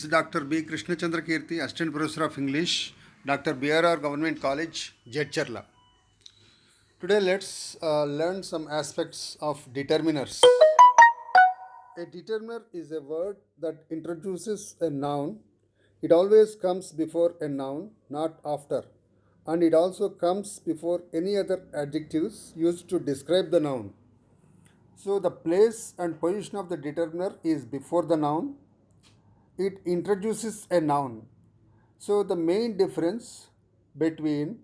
This is Dr. B. Krishnachandra Kirti, Assistant Professor of English, Dr. BRR Government College, Jedcherla. Today, let's learn some aspects of determiners. A determiner is a word that introduces a noun. It always comes before a noun, not after. And it also comes before any other adjectives used to describe the noun. So, the place and position of the determiner is before the noun. It introduces a noun. So, the main difference between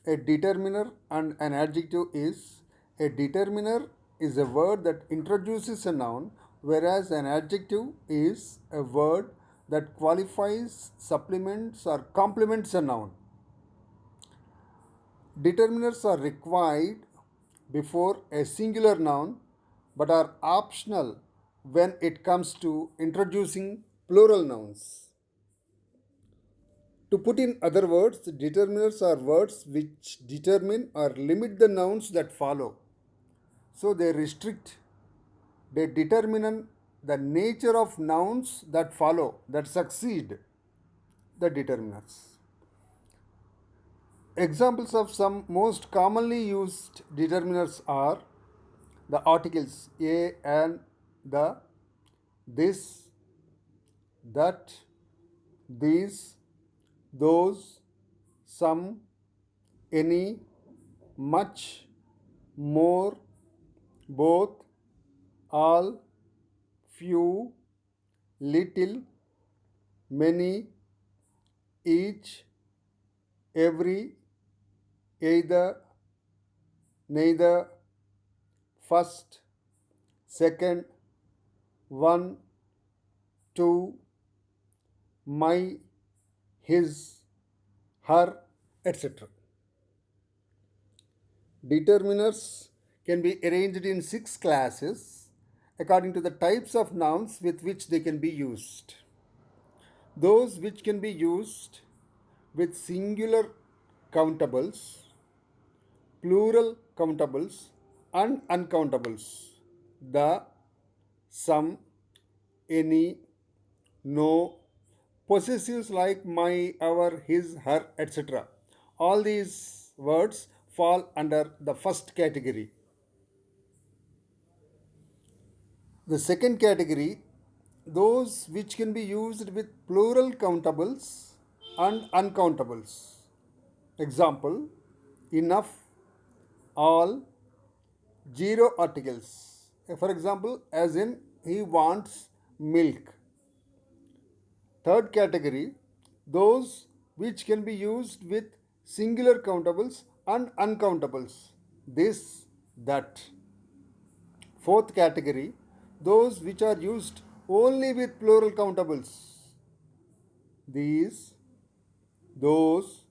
a determiner and an adjective is a determiner is a word that introduces a noun, whereas an adjective is a word that qualifies, supplements, or complements a noun. Determiners are required before a singular noun but are optional when it comes to introducing plural nouns. To put in other words, determiners are words which determine or limit the nouns that follow. So they determine the nature of nouns that follow, that succeed the determiners. Examples of some most commonly used determiners are the articles a and the, this, that, these, those, some, any, much, more, both, all, few, little, many, each, every, either, neither, first, second, one, two, my, his, her, etc. Determiners can be arranged in 6 classes according to the types of nouns with which they can be used. Those which can be used with singular countables, plural countables, and uncountables. The, some, any, no, possessives like my, our, his, her, etc. All these words fall under the first category. The second category, those which can be used with plural countables and uncountables. Example, enough, all, zero articles. For example, as in he wants milk. Third category, those which can be used with singular countables and uncountables. This, that. Fourth category, those which are used only with plural countables. These, those,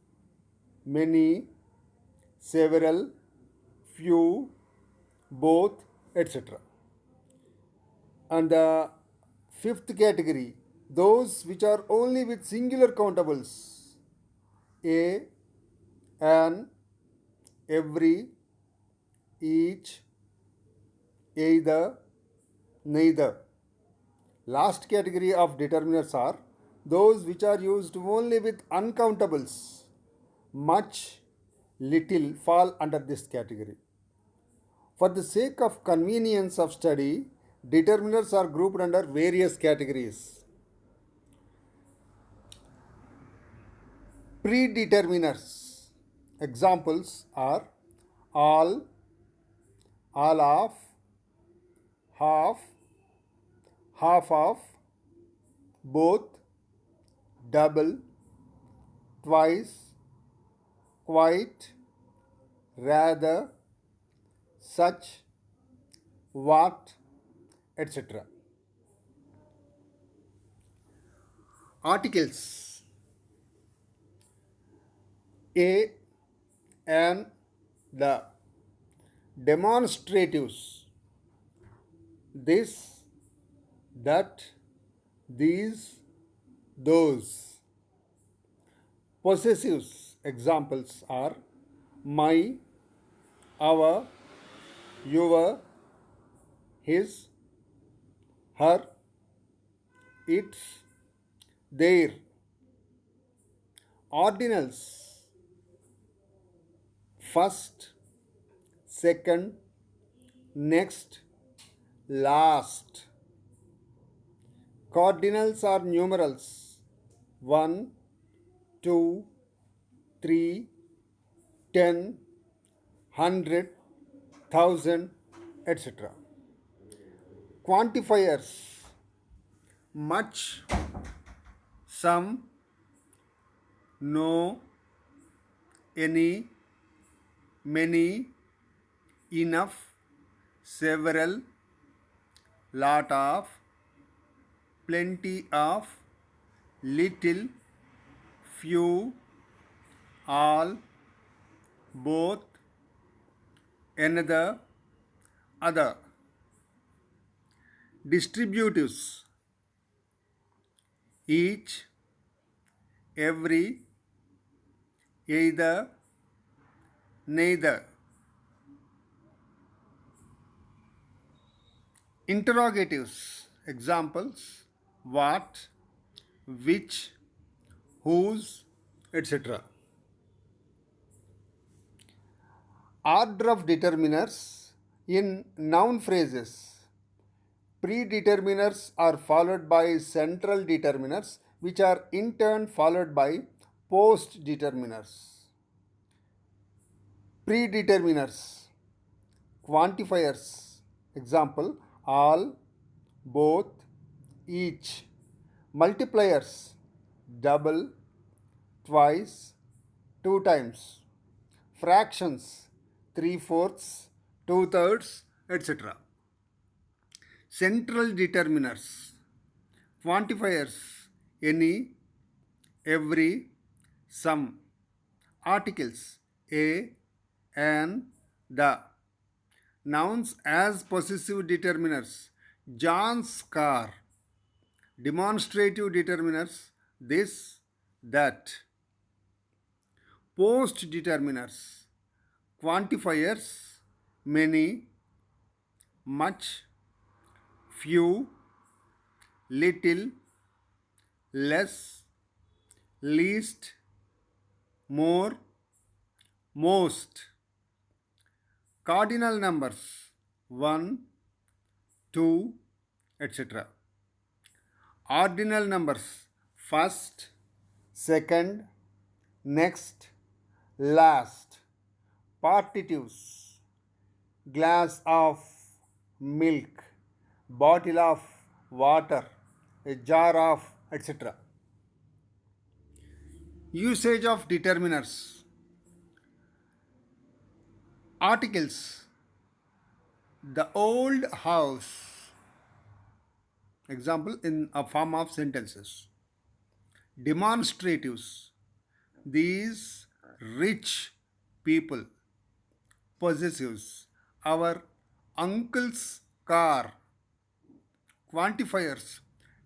many, several, few, both, etc. And the fifth category, those which are only with singular countables. A, an, every, each, either, neither. Last category of determiners are those which are used only with uncountables. Much, little fall under this category. For the sake of convenience of study, determiners are grouped under various categories. Predeterminers. Examples are all of, half, half of, both, double, twice, quite, rather, such, what, etc. Articles a and the. Demonstratives this, that, these, those. Possessives examples are my, our, your, his, her, its, their. Ordinals: first, second, next, last. Cardinals are numerals: 1, 2, 3, 10, 100, 1000, etc. Quantifiers: much, some, no, any, many, enough, several, lot of, plenty of, little, few, all, both, another, other. Distributives: each, every, either, neither. Interrogatives: examples: what, which, whose, etc. Order of determiners in noun phrases. Predeterminers are followed by central determiners, which are in turn followed by post determiners. Predeterminers. Quantifiers. Example: all, both, each. Multipliers: double, twice, two times. Fractions: three-fourths, two-thirds, etc. Central determiners. Quantifiers: any, every, some. Articles: a, an, the. Nouns as possessive determiners: John's car. Demonstrative determiners: this, that. Post determiners: quantifiers: many, much, few, little, less, least, more, most. Cardinal numbers: 1, 2, etc. Ordinal numbers: first, second, next, last. Partitives: glass of milk, bottle of water, a jar of, etc. Usage of determiners. Articles: the old house. Example in a form of sentences. Demonstratives: these rich people. Possessives: our uncle's car. Quantifiers: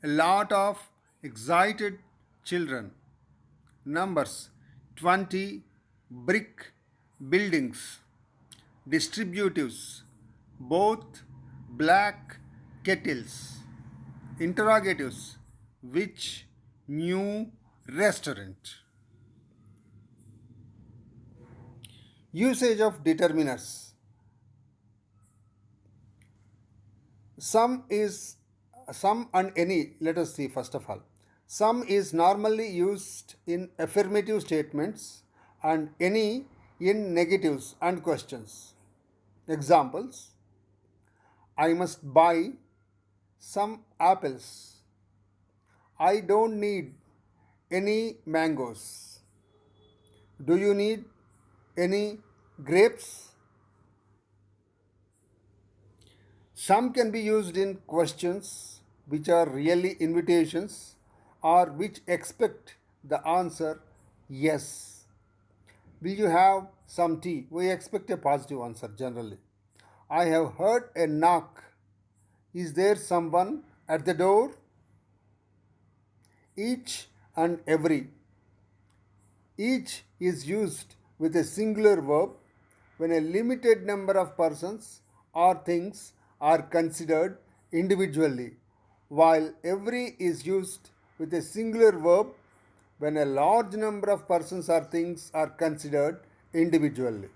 a lot of excited children. Numbers: 20 brick buildings. Distributives: both black kettles. Interrogatives: which new restaurant? Usage of determiners. Some and any. Let us see first of all. Some is normally used in affirmative statements and any in negatives and questions. Examples: I must buy some apples. I don't need any mangoes. Do you need any grapes? Some can be used in questions which are really invitations or which expect the answer yes. Will you have some tea? We expect a positive answer generally. I have heard a knock. Is there someone at the door? Each and every. Each is used with a singular verb when a limited number of persons or things are considered individually, while every is used with a singular verb when a large number of persons or things are considered individually.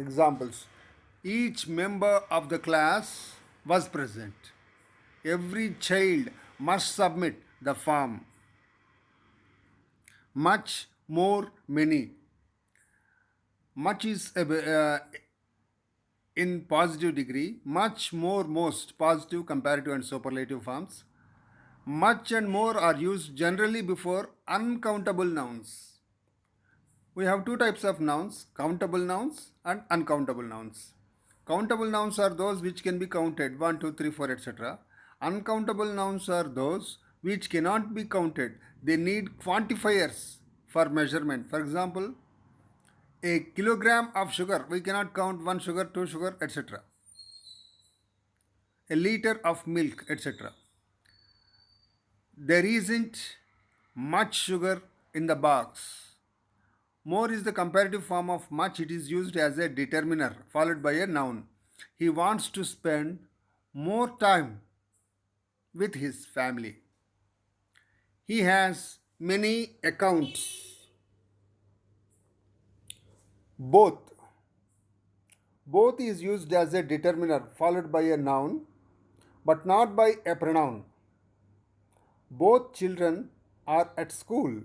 Examples: each member of the class was present. Every child must submit the form. Much, more, many. Much is in positive degree, much, more, most, positive, comparative, and superlative forms. Much and more are used generally before uncountable nouns. We have two types of nouns: countable nouns and uncountable nouns. Countable nouns are those which can be counted 1, 2, 3, 4, etc. Uncountable nouns are those which cannot be counted. They need quantifiers for measurement. For example, a kilogram of sugar, we cannot count 1 sugar, 2 sugar, etc. A liter of milk, etc. There isn't much sugar in the box. More is the comparative form of much. It is used as a determiner followed by a noun. He wants to spend more time with his family. He has many accounts. Both. Both is used as a determiner followed by a noun but not by a pronoun. Both children are at school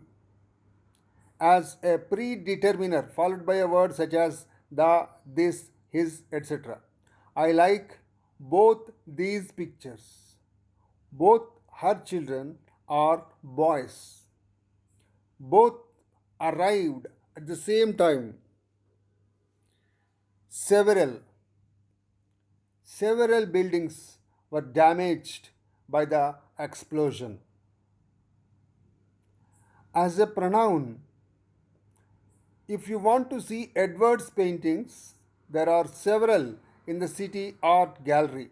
as a predeterminer followed by a word such as the, this, his, etc. I like both these pictures. Both her children are boys. Both arrived at the same time. Several. Several buildings were damaged by the explosion. As a pronoun, if you want to see Edwards paintings, there are several in the City Art Gallery.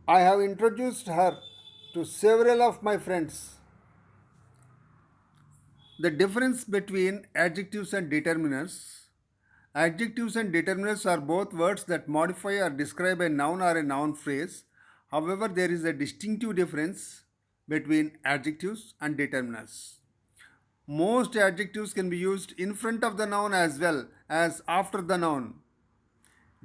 I have introduced her to several of my friends. The difference between adjectives and determiners. Adjectives and determiners are both words that modify or describe a noun or a noun phrase. However, there is a distinctive difference between adjectives and determiners. Most adjectives can be used in front of the noun as well as after the noun.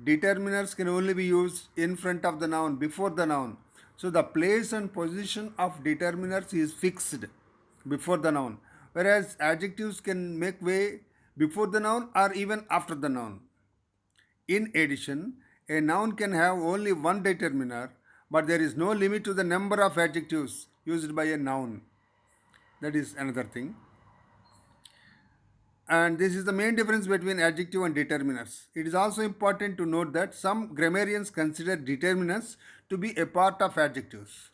Determiners can only be used in front of the noun, before the noun. So the place and position of determiners is fixed before the noun, whereas adjectives can make way before the noun or even after the noun. In addition, a noun can have only one determiner, but there is no limit to the number of adjectives used by a noun. That is another thing. And this is the main difference between adjective and determiners. It is also important to note that some grammarians consider determiners to be a part of adjectives.